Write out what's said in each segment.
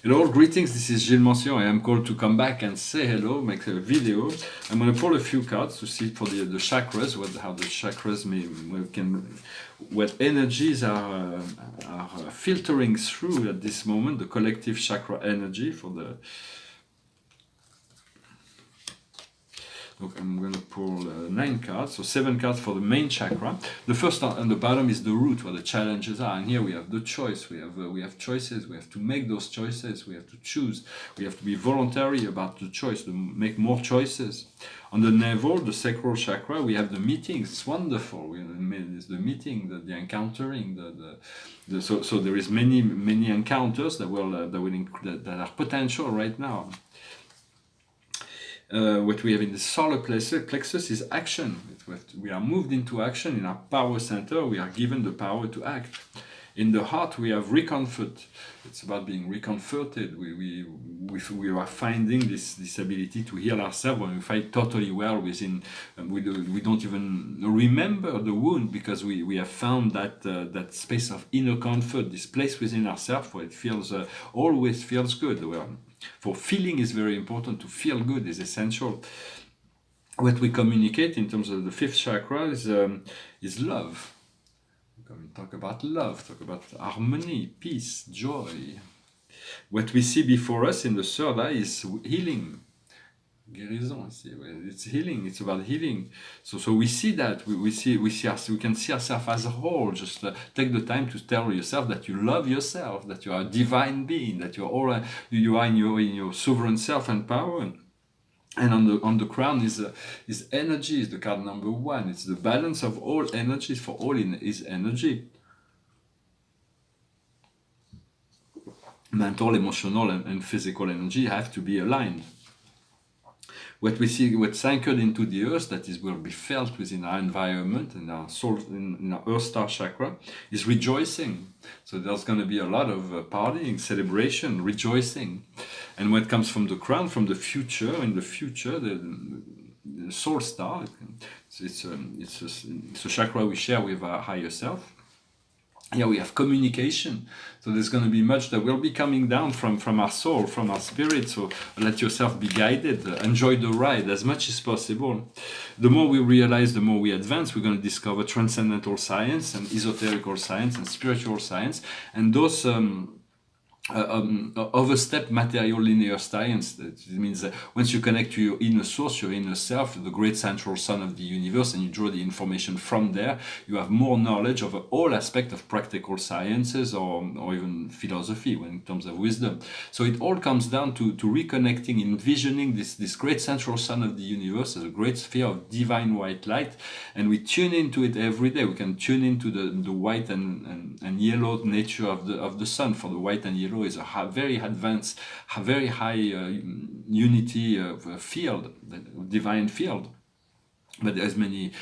Hello, greetings, this is Gilles Mention. I am called to come back and say hello, make a video. I'm going to pull a few cards to see for the chakras, how the chakras what energies are filtering through at this moment, the collective chakra energy for the... Look, I'm going to pull 9 cards, so 7 cards for the main chakra. The first on the bottom is the root, where the challenges are, and here we have the choice. We have choices. We have to make those choices. We have to choose. We have to be voluntary about the choice, to make more choices. On the navel, the sacral chakra, we have the meetings. It's wonderful. It's the meeting, the encountering, so there is many encounters that are potential right now. What we have in the solar plexus is action. We are moved into action. In our power center, we are given the power to act. In the heart, we have reconfort. It's about being reconforted. We are finding this ability to heal ourselves when we fight totally well within. We don't even remember the wound because we have found that space of inner comfort, this place within ourselves where it feels always feels good. For feeling is very important. To feel good is essential. What we communicate in terms of the 5th chakra is love. We talk about love, talk about harmony, peace, joy. What we see before us in the 3rd eye is healing. Guérison, it's healing. It's about healing. So we see that we can see ourselves as a whole. Just take the time to tell yourself that you love yourself, that you are a divine being, that you are in your sovereign self and power. And on the crown is energy. Is the card number 1. It's the balance of all energies. For all is energy. Mental, emotional, and physical energy have to be aligned. What we see, what's anchored into the earth, will be felt within our environment and our soul, in our earth star chakra, is rejoicing. So there's going to be a lot of partying, celebration, rejoicing. And what comes from the crown, from the future, in the future, the soul star, it's a chakra we share with our higher self. Here we have communication, so there's going to be much that will be coming down from our soul, from our spirit, so let yourself be guided, enjoy the ride as much as possible. The more we realize, the more we advance, we're going to discover transcendental science and esoterical science and spiritual science, and those overstep material linear science. That means that once you connect to your inner source, your inner self, the great central sun of the universe, and you draw the information from there, you have more knowledge of all aspects of practical sciences or even philosophy in terms of wisdom. So it all comes down to reconnecting, envisioning this great central sun of the universe as a great sphere of divine white light, and we tune into it every day. We can tune into the white and yellow nature of the sun. For the white and yellow is a very advanced, very high unity field, divine field. But there's many,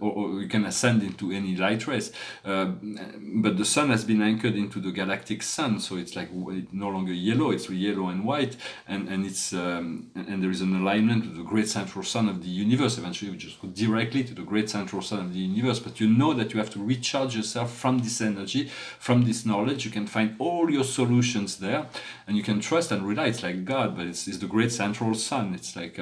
or you can ascend into any light rays. But the sun has been anchored into the galactic sun, so it's like no longer yellow; it's yellow and white, and there is an alignment with the great central sun of the universe. Eventually, we just go directly to the great central sun of the universe. But you know that you have to recharge yourself from this energy, from this knowledge. You can find all your solutions there, and you can trust and rely. It's like God, but it's the great central sun. It's like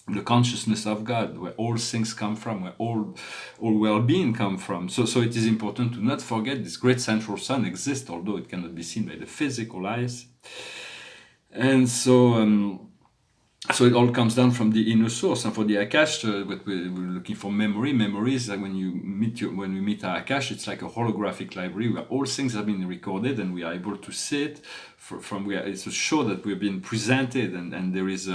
the consciousness of God, where all things come from, where all well-being come from. So it is important to not forget this great central sun exists, although it cannot be seen by the physical eyes. And so it all comes down from the inner source. And for the Akash, what we're looking for memory. Memory is that when we meet our Akash, it's like a holographic library where all things have been recorded, and we are able to see it from where it's a show that we've been presented, and there is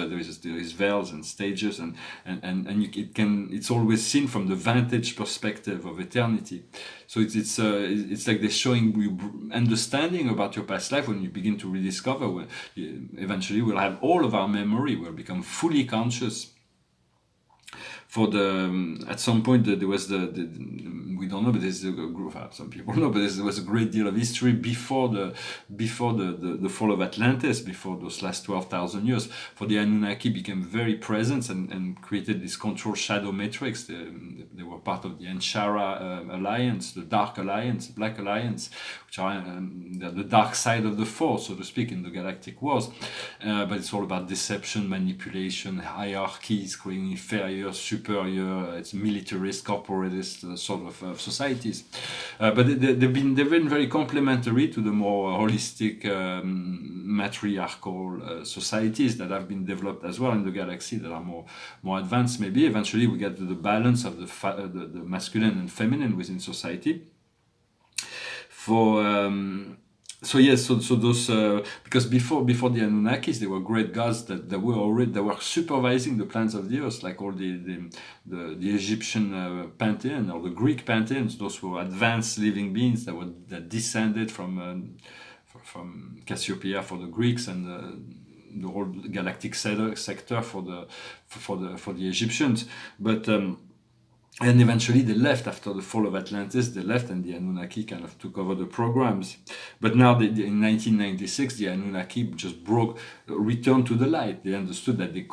veils and stages, and it's always seen from the vantage perspective of eternity. So it's like they're showing you understanding about your past life. When you begin to rediscover, eventually we'll have all of our memory. We'll become fully conscious. for the at some point there was the we don't know, but there's a group. Some people know, but there was a great deal of history before the fall of Atlantis, before those last 12,000 years. For the Anunnaki became very present and created this control shadow matrix. They were part of the Anshara Alliance, the Dark Alliance, Black Alliance, which are the dark side of the Force, so to speak, in the galactic wars. But it's all about deception, manipulation, hierarchies, creating inferior, superior, it's militarist, corporatist sort of societies. But they've been very complementary to the more holistic, matriarchal societies that have been developed as well in the galaxy, that are more advanced. Maybe eventually we get to the balance of the masculine and feminine within society. So yes, so those because before the Anunnakis, there were great gods that were supervising the plans of the earth, like all the Egyptian pantheon or the Greek pantheons. Those were advanced living beings that descended from Cassiopeia for the Greeks, and the whole galactic sector for the Egyptians. But and eventually they left after the fall of Atlantis. They left, and the Anunnaki kind of took over the programs. But now, in 1996, the Anunnaki just returned to the light. They understood that they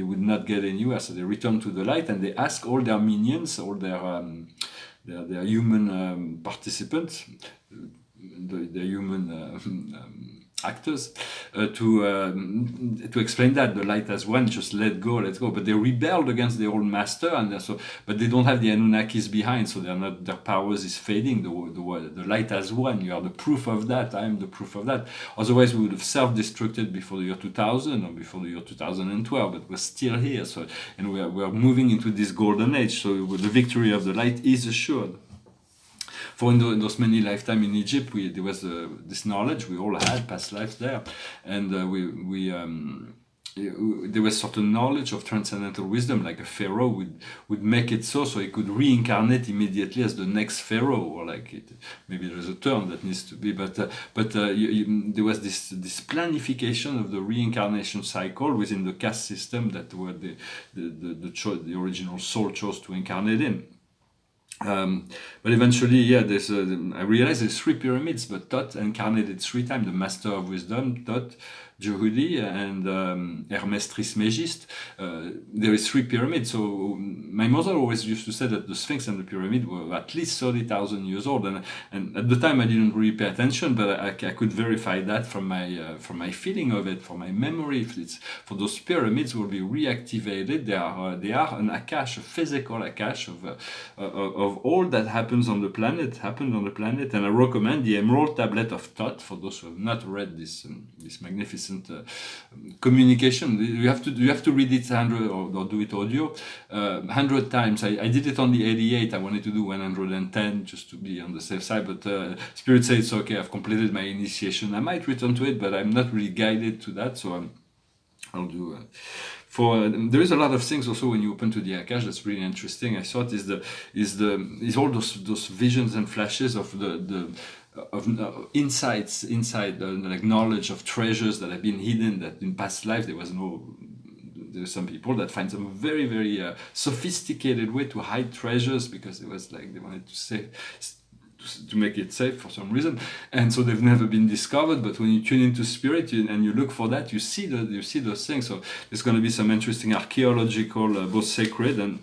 would not get anywhere, so they returned to the light, and they asked all their minions, all their human participants, the human actors, to explain that the light as one, just let go. But they rebelled against their old master, and but they don't have the Anunnakis behind, so their powers is fading. The light as one. You are the proof of that. I am the proof of that. Otherwise, we would have self-destructed before the year 2000 or before the year 2012. But we're still here. So, and we are moving into this golden age. So the victory of the light is assured. For in those many lifetimes in Egypt, there was this knowledge we all had, past lives there, and there was certain knowledge of transcendental wisdom, like a pharaoh would make it so he could reincarnate immediately as the next pharaoh, or maybe there's a term that needs to be, but there was this planification of the reincarnation cycle within the caste system that were the original soul chose to incarnate in. But eventually, I realized there's 3 pyramids, but Thoth incarnated 3 times. The Master of Wisdom, Thoth, Jehudi, and Hermes Trismegist. There is 3 pyramids. So my mother always used to say that the Sphinx and the pyramid were at least 30,000 years old. And at the time I didn't really pay attention, but I could verify that from my feeling of it, from my memory. For those pyramids will be reactivated. They are an akash, a physical akash of all that happens on the planet. And I recommend the Emerald Tablet of Thoth for those who have not read this magnificent communication. You have to read it 100 or do it audio 100 times. I did it on the 88. I wanted to do 110 just to be on the safe side, but Spirit said it's okay. I've completed my initiation. I might return to it, but I'm not really guided to that, so I'll do. There is a lot of things also when you open to the Akash that's really interesting. I thought is all those visions and flashes of insights inside like knowledge of treasures that have been hidden, that in past lives there's some people that find some very, very sophisticated way to hide treasures, because it was like they wanted to make it safe for some reason, and so they've never been discovered. But when you tune into spirit and you look for that, you see those things. So there's going to be some interesting archaeological, both sacred and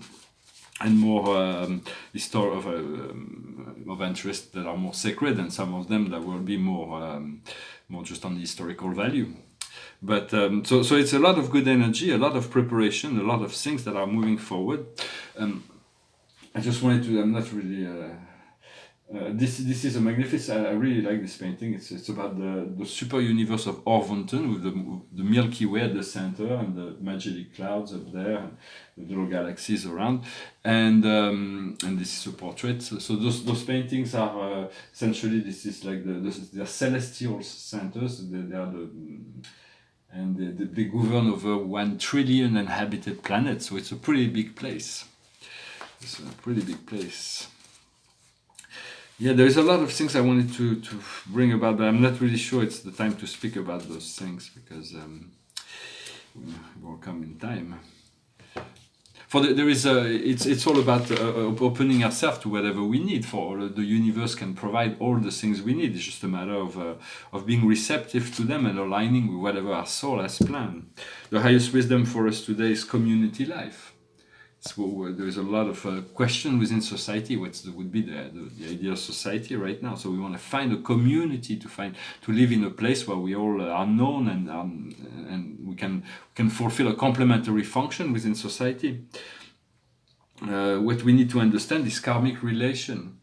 more history of interest that are more sacred, and some of them that will be more just on the historical value. But so it's a lot of good energy, a lot of preparation, a lot of things that are moving forward. I just wanted to. I'm not really. This is a magnificent. I really like this painting. It's about the super universe of Orvonton, with the Milky Way at the center and the Magellanic Clouds up there, and the little galaxies around, and this is a portrait. So those paintings are essentially, this is like they are celestial centers. They are they govern over 1 trillion inhabited planets. So it's a pretty big place. Yeah, there is a lot of things I wanted to bring about, but I'm not really sure it's the time to speak about those things, because it will come in time. there is it's all about opening ourselves to whatever we need. For the universe can provide all the things we need. It's just a matter of being receptive to them and aligning with whatever our soul has planned. The highest wisdom for us today is community life. So there is a lot of question within society. Would be the ideal society right now? So we want to find a community to live in a place where we all are known and we can fulfill a complementary function within society. What we need to understand is karmic relation.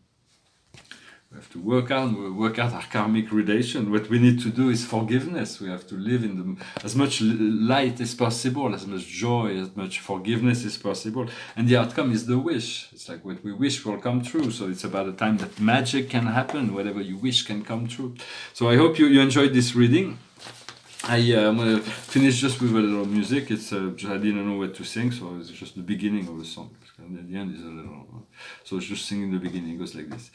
We have to work out our karmic relation. What we need to do is forgiveness. We have to live in as much light as possible, as much joy, as much forgiveness as possible. And the outcome is the wish. It's like what we wish will come true. So it's about a time that magic can happen. Whatever you wish can come true. So I hope you enjoyed this reading. I'm going to finish just with a little music. It's I didn't know what to sing, so it's just the beginning of the song. And at the end is a little... So it's just singing the beginning. It goes like this.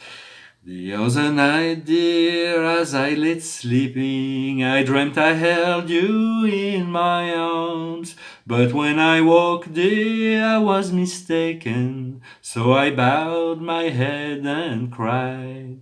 The other night, dear, as I lay sleeping, I dreamt I held you in my arms. But when I woke, dear, I was mistaken, so I bowed my head and cried.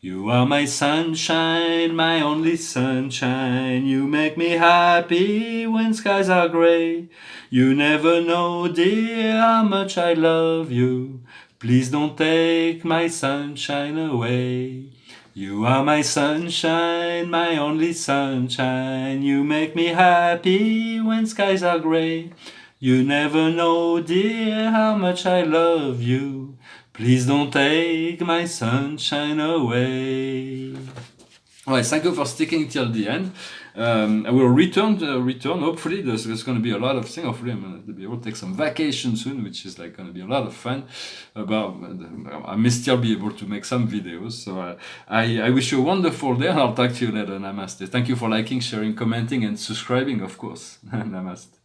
You are my sunshine, my only sunshine. You make me happy when skies are gray. You never know, dear, how much I love you. Please don't take my sunshine away. You are my sunshine, my only sunshine. You make me happy when skies are gray. You never know, dear, how much I love you. Please don't take my sunshine away. Alright, thank you for sticking till the end. I will return. Hopefully, there's going to be a lot of things. Hopefully, I'm going to be able to take some vacation soon, which is like going to be a lot of fun. I may still be able to make some videos. So I wish you a wonderful day, and I'll talk to you later. Namaste. Thank you for liking, sharing, commenting, and subscribing, of course. Namaste.